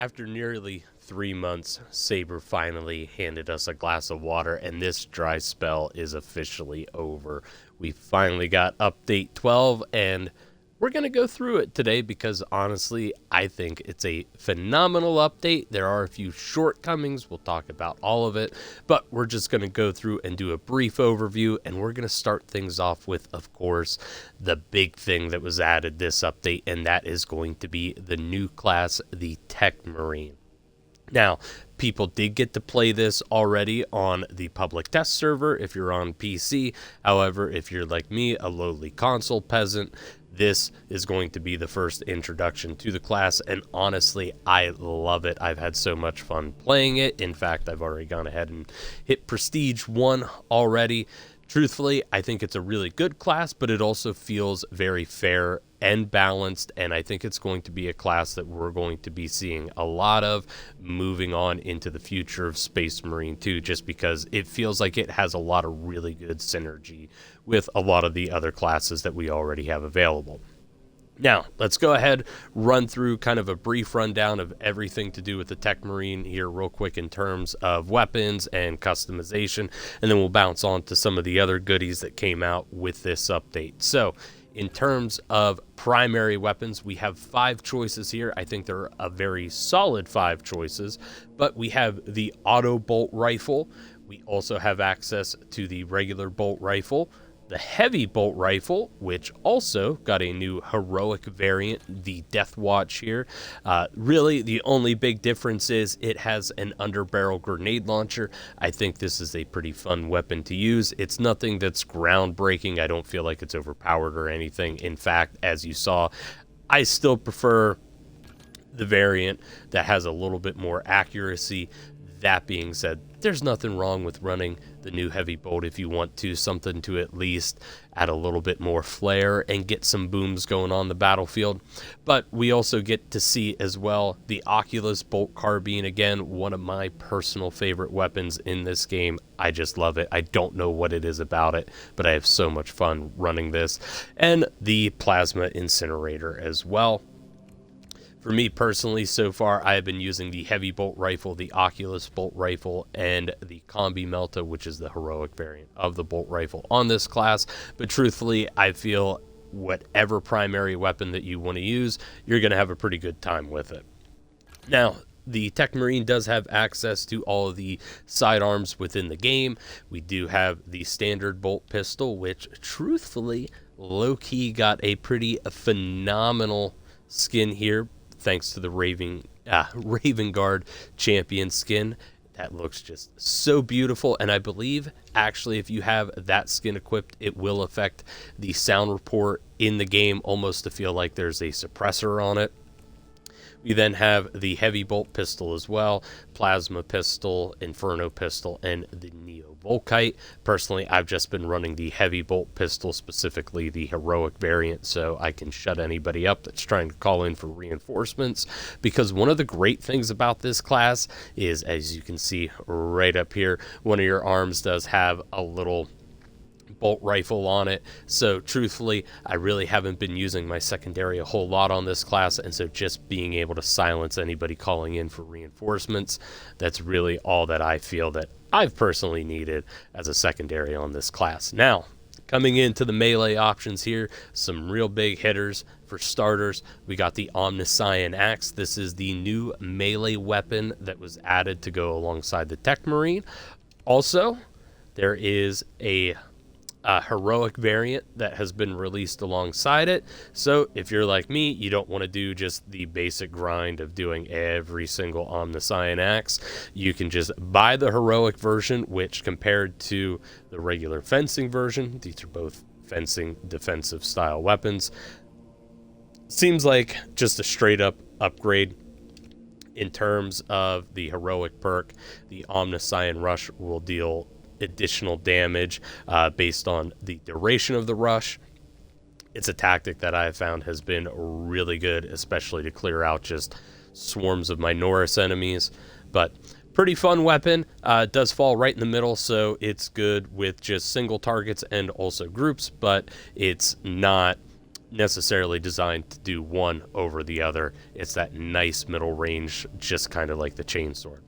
After nearly 3 months, Saber finally handed us a glass of water, and this dry spell is officially over. We finally got update 12, and we're going to go through it today because honestly, I think it's a phenomenal update. There are a few shortcomings. We'll talk about all of it, but we're just going to go through and do a brief overview, and we're going to start things off with, of course, the big thing that was added this update, and that is going to be the new class, the Techmarine. Now, people did get to play this already on the public test server if you're on PC. However, if you're like me, a lowly console peasant, this is going to be the first introduction to the class, and honestly, I love it. I've had so much fun playing it. In fact, I've already gone ahead and hit Prestige 1 already. Truthfully, I think it's a really good class, but it also feels very fair and balanced, and I think it's going to be a class that we're going to be seeing a lot of moving on into the future of Space Marine 2, just because it feels like it has a lot of really good synergy with a lot of the other classes that we already have available. Now, let's go ahead, run through kind of a brief rundown of everything to do with the Techmarine here real quick in terms of weapons and customization, and then we'll bounce on to some of the other goodies that came out with this update. So, in terms of primary weapons, we have 5 choices here. I think they're a very solid 5 choices, but we have the auto bolt rifle. We also have access to the regular bolt rifle, the heavy bolt rifle, which also got a new heroic variant, the Death Watch here. Really, the only big difference is it has an underbarrel grenade launcher. I think this is a pretty fun weapon to use. It's nothing that's groundbreaking. I don't feel like it's overpowered or anything. In fact, as you saw, I still prefer the variant that has a little bit more accuracy. That being said, there's nothing wrong with running the new heavy bolt if you want to, something to at least add a little bit more flair and get some booms going on the battlefield. But we also get to see as well the Oculus bolt carbine, again, one of my personal favorite weapons in this game. I just love it. I don't know what it is about it, but I have so much fun running this. And the plasma incinerator as well. For me personally, so far, I have been using the heavy bolt rifle, the Oculus bolt rifle, and the Combi Melta, which is the heroic variant of the bolt rifle on this class. But truthfully, I feel whatever primary weapon that you want to use, you're going to have a pretty good time with it. Now, the Techmarine does have access to all of the sidearms within the game. We do have the standard bolt pistol, which truthfully, low-key got a pretty phenomenal skin here, thanks to the Raven Guard champion skin. That looks just so beautiful, and I believe actually if you have that skin equipped, it will affect the sound report in the game almost to feel like there's a suppressor on it. We then have the heavy bolt pistol as well, plasma pistol, inferno pistol, and the Neo Volkite. Personally, I've just been running the heavy bolt pistol, specifically the heroic variant, so I can shut anybody up that's trying to call in for reinforcements. Because one of the great things about this class is, as you can see right up here, one of your arms does have a little bolt rifle on it. So truthfully, I really haven't been using my secondary a whole lot on this class, and so just being able to silence anybody calling in for reinforcements, that's really all that I feel that I've personally needed as a secondary on this class. Now, coming into the melee options here, some real big hitters. For starters, we got the Omnissiah axe. This is the new melee weapon that was added to go alongside the Techmarine. Also, there is a heroic variant that has been released alongside it. So if you're like me, you don't want to do just the basic grind of doing every single Omnissiah axe. You can just buy the heroic version, which compared to the regular fencing version, these are both fencing defensive style weapons, seems like just a straight up upgrade. In terms of the heroic perk, the Omnissiah rush will deal additional damage based on the duration of the rush. It's a tactic that I have found has been really good, especially to clear out just swarms of Minoris enemies. But pretty fun weapon. It does fall right in the middle, so it's good with just single targets and also groups, but it's not necessarily designed to do one over the other. It's that nice middle range, just kind of like the chainsword.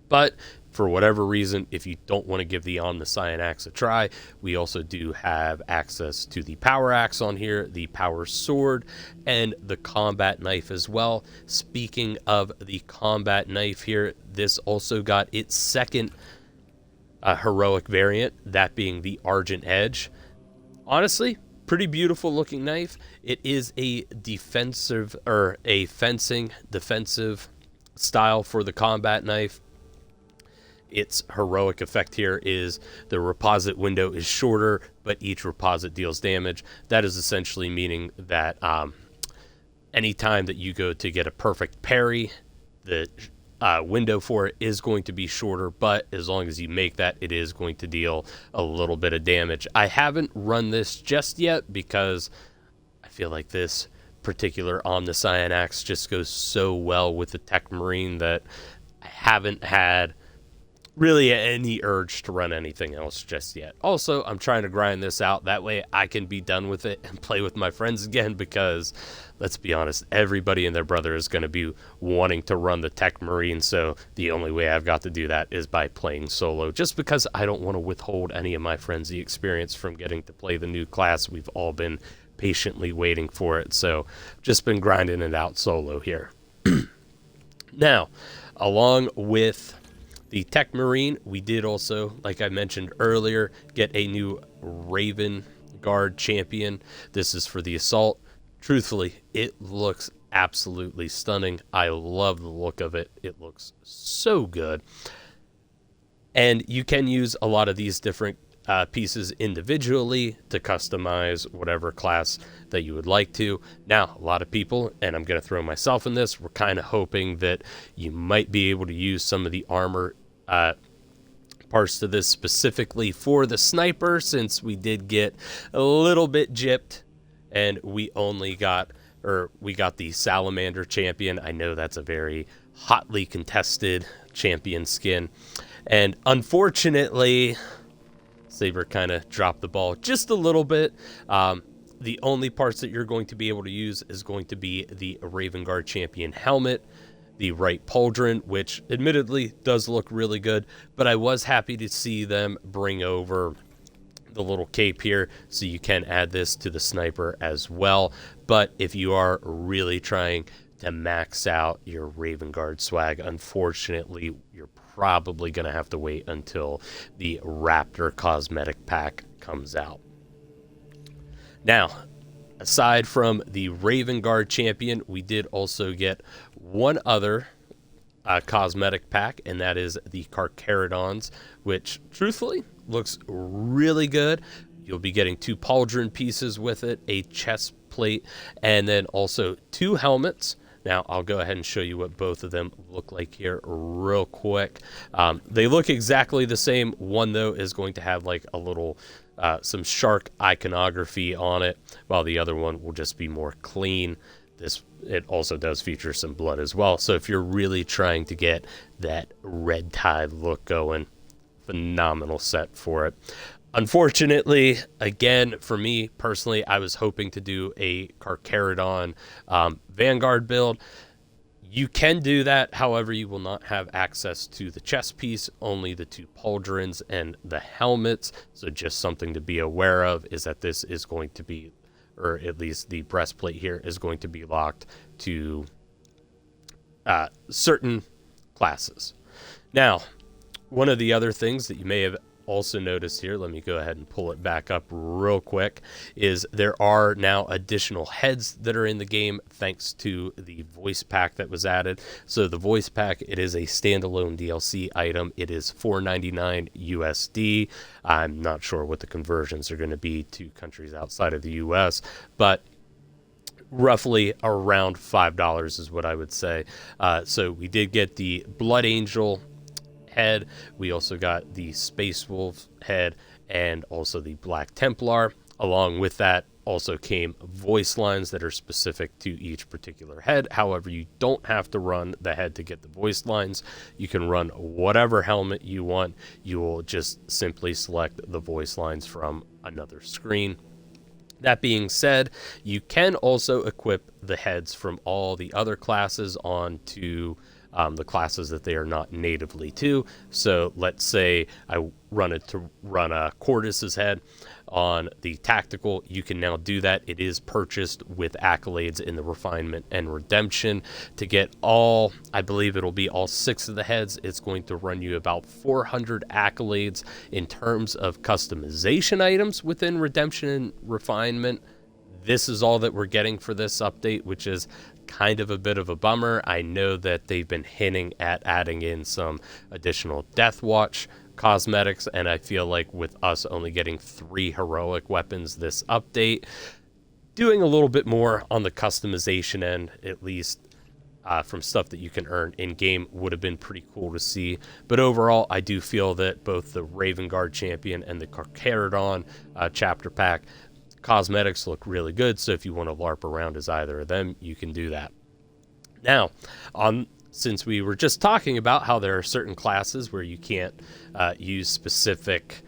But for whatever reason, if you don't want to give the Omnissiah axe a try, we also do have access to the power axe on here, the power sword, and the combat knife as well. Speaking of the combat knife here, this also got its second heroic variant, that being the Argent Edge. Honestly, pretty beautiful looking knife. It is a defensive, or a fencing defensive style for the combat knife. Its heroic effect here is the reposit window is shorter, but each reposit deals damage. That is essentially meaning that anytime that you go to get a perfect parry, the window for it is going to be shorter, but as long as you make that, it is going to deal a little bit of damage. I haven't run this just yet because I feel like this particular Omnissiah axe just goes so well with the Techmarine that I haven't had really any urge to run anything else just yet. Also, I'm trying to grind this out. That way I can be done with it and play with my friends again, because let's be honest, everybody and their brother is going to be wanting to run the Techmarine, so the only way I've got to do that is by playing solo, just because I don't want to withhold any of my friends the experience from getting to play the new class. We've all been patiently waiting for it, so just been grinding it out solo here. Now, along with the Techmarine, we did also, like I mentioned earlier, get a new Raven Guard champion. This is for the assault. Truthfully, it looks absolutely stunning. I love the look of it. It looks so good. And you can use a lot of these different pieces individually to customize whatever class that you would like to. Now, a lot of people, and I'm going to throw myself in this, we're kind of hoping that you might be able to use some of the armor parts to this specifically for the sniper, since we did get a little bit gypped and we only got, or we got the Salamander champion. I know that's a very hotly contested champion skin, and unfortunately Saber kind of dropped the ball just a little bit. The only parts that you're going to be able to use is going to be the Raven Guard champion helmet, the right pauldron, which admittedly does look really good, but I was happy to see them bring over the little cape here, so you can add this to the sniper as well. But if you are really trying to max out your Raven Guard swag, unfortunately, you're probably going to have to wait until the Raptor cosmetic pack comes out. Now, aside from the Raven Guard champion, we did also get one other cosmetic pack, and that is the Carcharodons, which truthfully looks really good. You'll be getting 2 pauldron pieces with it, a chest plate, and then also 2 helmets. Now, I'll go ahead and show you what both of them look like here real quick. They look exactly the same. One, though, is going to have like a little, some shark iconography on it, while the other one will just be more clean. It also does feature some blood as well. So if you're really trying to get that red tide look going, phenomenal set for it. Unfortunately, again, for me personally, I was hoping to do a Carcharodon Vanguard build. You can do that, however, you will not have access to the chest piece, only the 2 pauldrons and the helmets. So just something to be aware of is that this is going to be, or at least the breastplate here, is going to be locked to certain classes. Now, one of the other things that you may have also noticed here, let me go ahead and pull it back up real quick, is there are now additional heads that are in the game thanks to the voice pack that was added. So the voice pack, it is a standalone DLC item. It is $4.99 USD. I'm not sure what the conversions are going to be to countries outside of the US, but roughly around $5 is what I would say. So we did get the Blood Angel head, we also got the Space Wolf head, and also the Black Templar. Along with that also came voice lines that are specific to each particular head. However, you don't have to run the head to get the voice lines. You can run whatever helmet you want. You will just simply select the voice lines from another screen. That being said, you can also equip the heads from all the other classes onto the classes that they are not natively to. So let's say I run a Cordis's head on the tactical. You can now do that. It is purchased with accolades in the refinement and redemption. To get all, I believe it'll be all 6 of the heads, it's going to run you about 400 accolades. In terms of customization items within redemption and refinement, this is all that we're getting for this update, which is kind of a bit of a bummer. I know that they've been hinting at adding in some additional Death Watch cosmetics, and I feel like with us only getting 3 heroic weapons this update, doing a little bit more on the customization end, at least from stuff that you can earn in-game, would have been pretty cool to see. But overall, I do feel that both the Raven Guard Champion and the Carcharodon chapter pack cosmetics look really good, so if you want to LARP around as either of them, you can do that. Now, since we were just talking about how there are certain classes where you can't use specific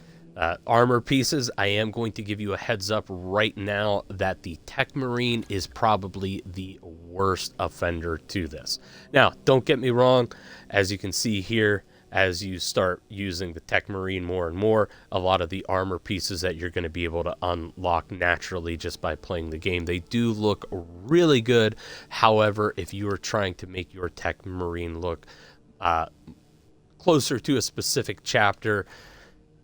armor pieces, I am going to give you a heads up right now that the Techmarine is probably the worst offender to this. Now, don't get me wrong, as you can see here, as you start using the Techmarine more and more, a lot of the armor pieces that you're going to be able to unlock naturally just by playing the game, they do look really good. However, if you are trying to make your Techmarine look closer to a specific chapter,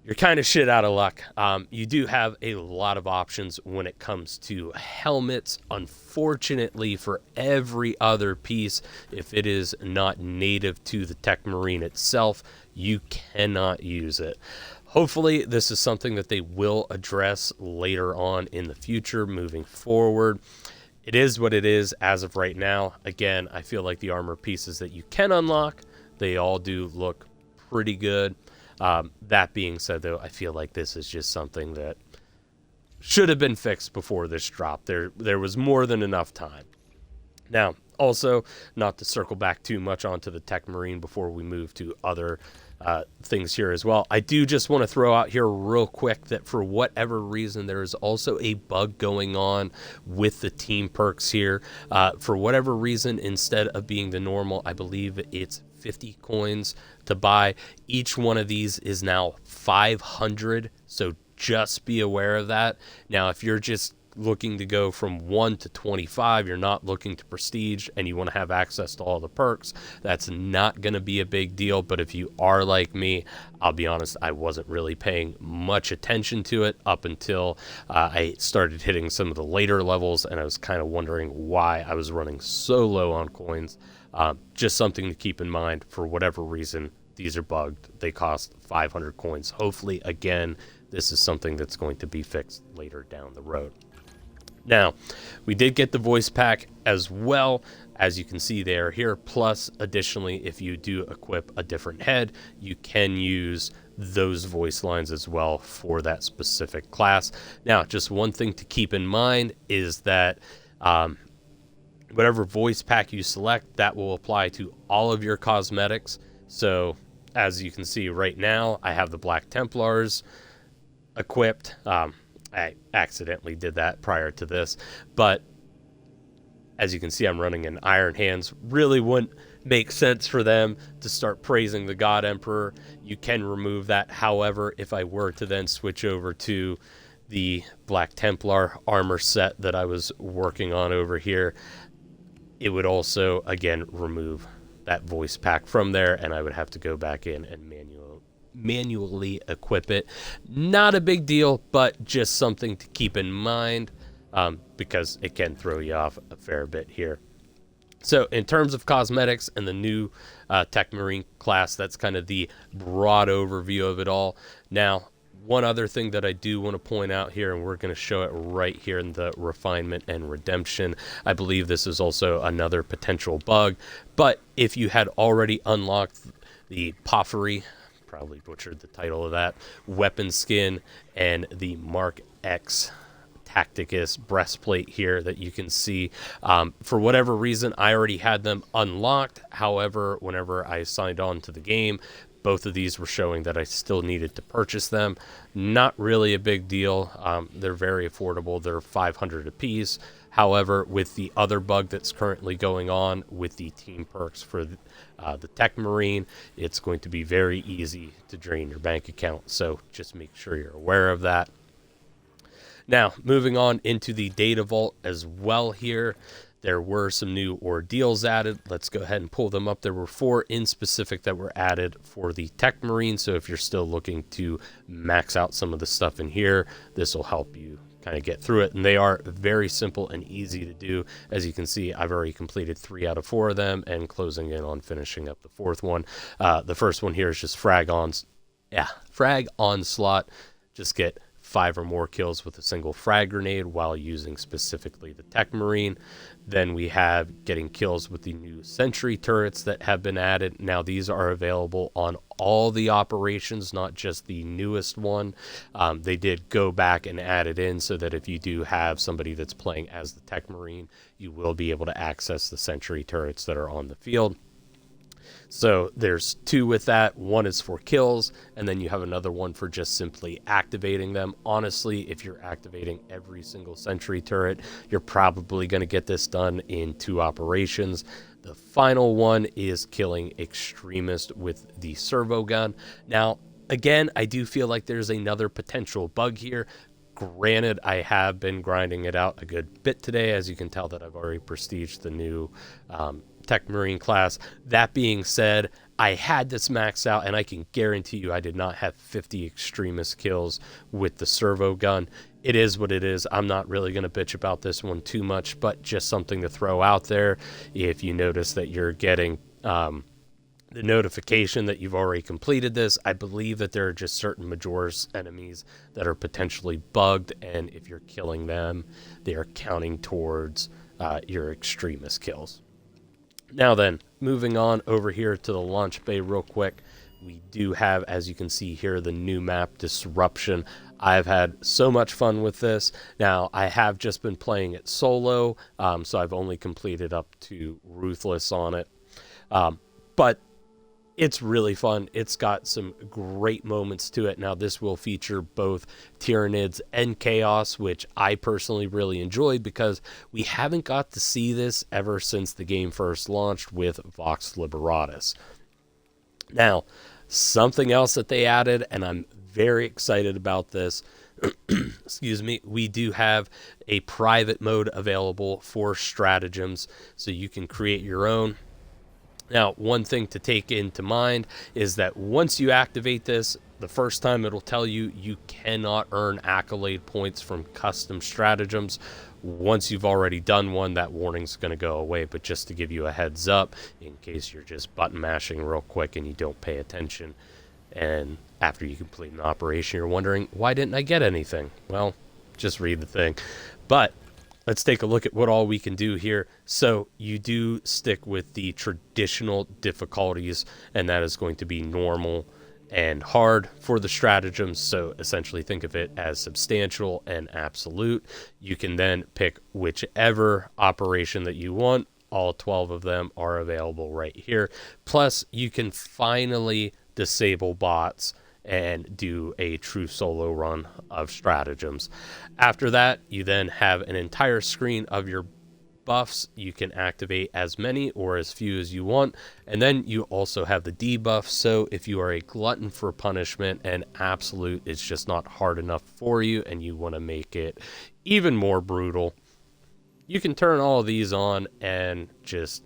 you're kind of shit out of luck. You do have a lot of options when it comes to helmets. Unfortunately, for every other piece, if it is not native to the Techmarine itself, you cannot use it. Hopefully, this is something that they will address later on in the future, moving forward. It is what it is as of right now. Again, I feel like the armor pieces that you can unlock, they all do look pretty good. That being said, though, I feel like this is just something that should have been fixed before this drop. There was more than enough time. Now, also, not to circle back too much onto the Techmarine before we move to other things here as well, I do just want to throw out here real quick that for whatever reason, there is also a bug going on with the team perks here. For whatever reason, instead of being the normal, I believe it's 50 coins to buy. Each one of these is now 500, so just be aware of that. Now, if you're just looking to go from 1 to 25, you're not looking to prestige, and you want to have access to all the perks, that's not going to be a big deal. But if you are like me, I'll be honest, I wasn't really paying much attention to it up until I started hitting some of the later levels, and I was kind of wondering why I was running so low on coins. Just something to keep in mind. For whatever reason, these are bugged. They cost 500 coins. Hopefully, again, this is something that's going to be fixed later down the road. Now, we did get the voice pack as well. As you can see, they are here. Plus, additionally, if you do equip a different head, you can use those voice lines as well for that specific class. Now, just one thing to keep in mind is that whatever voice pack you select, that will apply to all of your cosmetics. So, as you can see right now, I have the Black Templars equipped. I accidentally did that prior to this, but as you can see, I'm running an Iron Hands. Really wouldn't make sense for them to start praising the God Emperor. You can remove that. However, if I were to then switch over to the Black Templar armor set that I was working on over here, it would also, again, remove that voice pack from there, and I would have to go back in and manually equip it. Not a big deal, but just something to keep in mind, because it can throw you off a fair bit here. So in terms of cosmetics and the new Techmarine class, that's kind of the broad overview of it all. Now, one other thing that I do want to point out here, and we're going to show it right here in the refinement and redemption. I believe this is also another potential bug, but if you had already unlocked the Porphyry, probably butchered the title of that, weapon skin, and the Mark X Tacticus breastplate here that you can see. For whatever reason, I already had them unlocked. However, whenever I signed on to the game, both of these were showing that I still needed to purchase them. Not really a big deal. They're very affordable. They're 500 apiece. However, with the other bug that's currently going on with the team perks for the Techmarine, it's going to be very easy to drain your bank account. So just make sure you're aware of that. Now, moving on into the data vault as well here. There were some new ordeals added. Let's go ahead and pull them up. There were 4 in specific that were added for the Techmarine. So if you're still looking to max out some of the stuff in here, this will help you kind of get through it. And they are very simple and easy to do. As you can see, I've already completed 3 out of 4 of them and closing in on finishing up the 4th one. The first one here is just frag onslaught. Just get 5 or more kills with a single frag grenade while using specifically the Techmarine. Then we have getting kills with the new sentry turrets that have been added. Now these are available on all the operations, not just the newest one. They did go back and add it in so that if you do have somebody that's playing as the Techmarine, you will be able to access the sentry turrets that are on the field. So there's 2 with that. One is for kills, and then you have another one for just simply activating them. Honestly, if you're activating every single sentry turret, you're probably going to get this done in 2 operations. The final one is killing extremists with the servo gun. Now, again, I do feel like there's another potential bug here. Granted, I have been grinding it out a good bit today. As you can tell that I've already prestiged the new Techmarine class. That being said, I had this maxed out, and I can guarantee you I did not have 50 extremist kills with the servo gun. It is what it is. I'm not really going to bitch about this one too much, but just something to throw out there. If you notice that you're getting the notification that you've already completed this, I believe that there are just certain Majora's enemies that are potentially bugged, and if you're killing them, they are counting towards your extremist kills. Now then, moving on over here to the launch bay real quick, we do have, as you can see here, the new map, Disruption. I've had so much fun with this. Now, I have just been playing it solo, so I've only completed up to Ruthless on it. But it's really fun. It's got some great moments to it. Now, this will feature both Tyranids and Chaos, which I personally really enjoyed because we haven't got to see this ever since the game first launched with Vox Liberatus. Now, something else that they added, and I'm very excited about this, excuse me, we do have a private mode available for stratagems, so you can create your own. Now, one thing to take into mind is that once you activate this, the first time it'll tell you you cannot earn accolade points from custom stratagems. Once you've already done one, that warning's going to go away. But just to give you a heads up, in case you're just button mashing real quick and you don't pay attention, and after you complete an operation, you're wondering, why didn't I get anything? Well, just read the thing. But let's take a look at what all we can do here. So you do stick with the traditional difficulties, and that is going to be normal and hard for the stratagems. So essentially think of it as substantial and absolute. You can then pick whichever operation that you want. All 12 of them are available right here. Plus, you can finally disable bots and do a true solo run of stratagems. After that, you then have an entire screen of your buffs. You can activate as many or as few as you want, and then you also have the debuff. So if you are a glutton for punishment and absolute is just not hard enough for you and you want to make it even more brutal, you can turn all of these on and just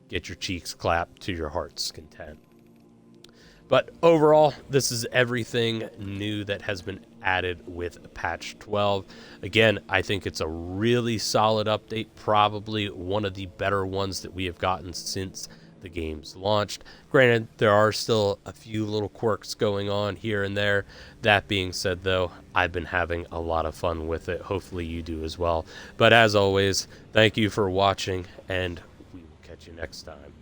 get your cheeks clapped to your heart's content. But overall, this is everything new that has been added with patch 12. Again, I think it's a really solid update, probably one of the better ones that we have gotten since the game's launched. Granted, there are still a few little quirks going on here and there. That being said, though, I've been having a lot of fun with it. Hopefully you do as well. But as always, thank you for watching, and we will catch you next time.